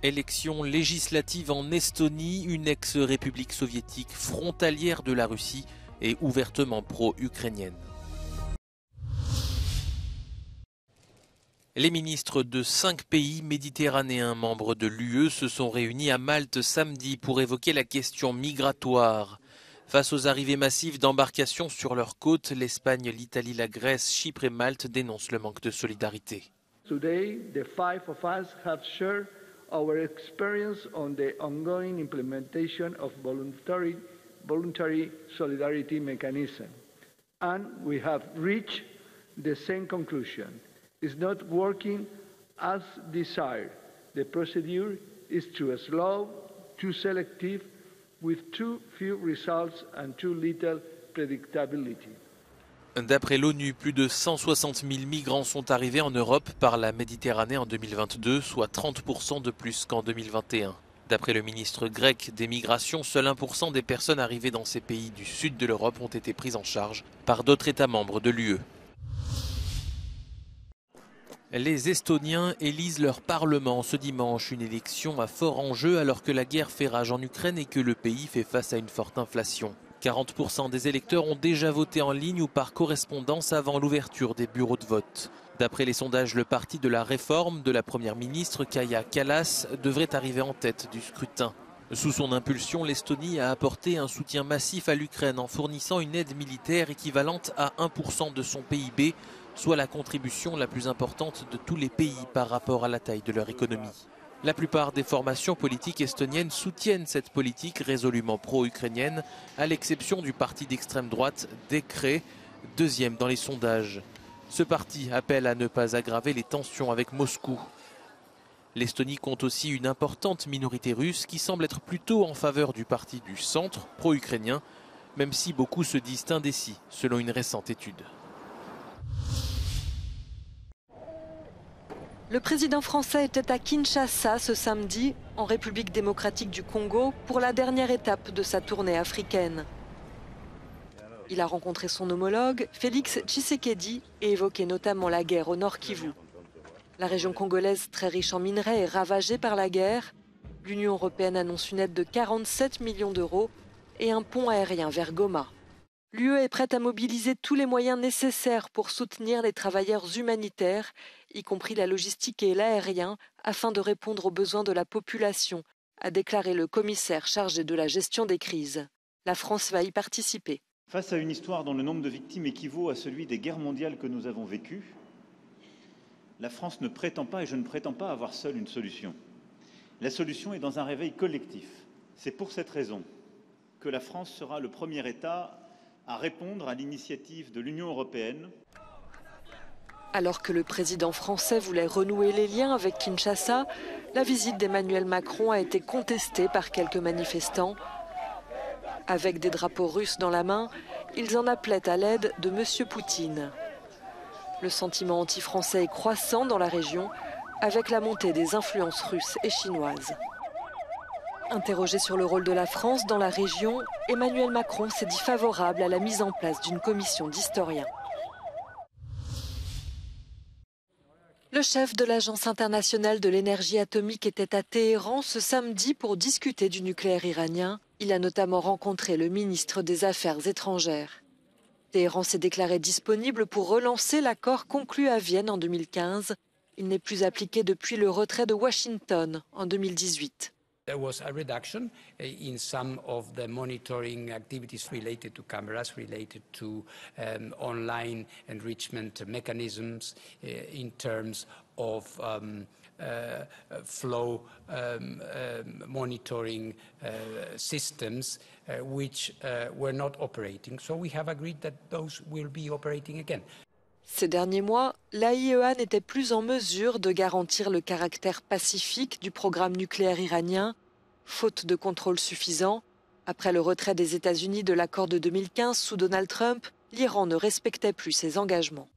Élections législatives en Estonie, une ex-république soviétique frontalière de la Russie et ouvertement pro-ukrainienne. Les ministres de 5 pays méditerranéens membres de l'UE se sont réunis à Malte samedi pour évoquer la question migratoire. Face aux arrivées massives d'embarcations sur leurs côtes, l'Espagne, l'Italie, la Grèce, Chypre et Malte dénoncent le manque de solidarité. Today, the five of us have shared our experience on the ongoing implementation of voluntary solidarity mechanism, and we have reached the same conclusion. It's not working as desired. The procedure is too slow, too selective, with too few results and too little predictability. D'après l'ONU, plus de 160 000 migrants sont arrivés en Europe par la Méditerranée en 2022, soit 30% de plus qu'en 2021. D'après le ministre grec des Migrations, seul 1% des personnes arrivées dans ces pays du sud de l'Europe ont été prises en charge par d'autres États membres de l'UE. Les Estoniens élisent leur parlement ce dimanche, une élection à fort enjeu alors que la guerre fait rage en Ukraine et que le pays fait face à une forte inflation. 40% des électeurs ont déjà voté en ligne ou par correspondance avant l'ouverture des bureaux de vote. D'après les sondages, le parti de la réforme de la première ministre Kaja Kallas devrait arriver en tête du scrutin. Sous son impulsion, l'Estonie a apporté un soutien massif à l'Ukraine en fournissant une aide militaire équivalente à 1% de son PIB, soit la contribution la plus importante de tous les pays par rapport à la taille de leur économie. La plupart des formations politiques estoniennes soutiennent cette politique résolument pro-ukrainienne, à l'exception du parti d'extrême droite Dekre, deuxième dans les sondages. Ce parti appelle à ne pas aggraver les tensions avec Moscou. L'Estonie compte aussi une importante minorité russe qui semble être plutôt en faveur du parti du centre, pro-ukrainien, même si beaucoup se disent indécis, selon une récente étude. Le président français était à Kinshasa ce samedi, en République démocratique du Congo, pour la dernière étape de sa tournée africaine. Il a rencontré son homologue, Félix Tshisekedi, et évoqué notamment la guerre au Nord Kivu. La région congolaise, très riche en minerais, est ravagée par la guerre. L'Union européenne annonce une aide de 47 millions d'euros et un pont aérien vers Goma. L'UE est prête à mobiliser tous les moyens nécessaires pour soutenir les travailleurs humanitaires, y compris la logistique et l'aérien, afin de répondre aux besoins de la population, a déclaré le commissaire chargé de la gestion des crises. La France va y participer. Face à une histoire dont le nombre de victimes équivaut à celui des guerres mondiales que nous avons vécues, la France ne prétend pas, et je ne prétends pas avoir seule une solution. La solution est dans un réveil collectif. C'est pour cette raison que la France sera le premier État à répondre à l'initiative de l'Union européenne. Alors que le président français voulait renouer les liens avec Kinshasa, la visite d'Emmanuel Macron a été contestée par quelques manifestants. Avec des drapeaux russes dans la main, ils en appelaient à l'aide de M. Poutine. Le sentiment anti-français est croissant dans la région, avec la montée des influences russes et chinoises. Interrogé sur le rôle de la France dans la région, Emmanuel Macron s'est dit favorable à la mise en place d'une commission d'historiens. Le chef de l'Agence internationale de l'énergie atomique était à Téhéran ce samedi pour discuter du nucléaire iranien. Il a notamment rencontré le ministre des Affaires étrangères. Téhéran s'est déclaré disponible pour relancer l'accord conclu à Vienne en 2015. Il n'est plus appliqué depuis le retrait de Washington en 2018. There was a reduction in some of the monitoring activities related to cameras, related to online enrichment mechanisms, in terms of flow monitoring systems, which were not operating. So we have agreed that those will be operating again. Ces derniers mois, l'AIEA n'était plus en mesure de garantir le caractère pacifique du programme nucléaire iranien, faute de contrôle suffisant. Après le retrait des États-Unis de l'accord de 2015 sous Donald Trump, l'Iran ne respectait plus ses engagements.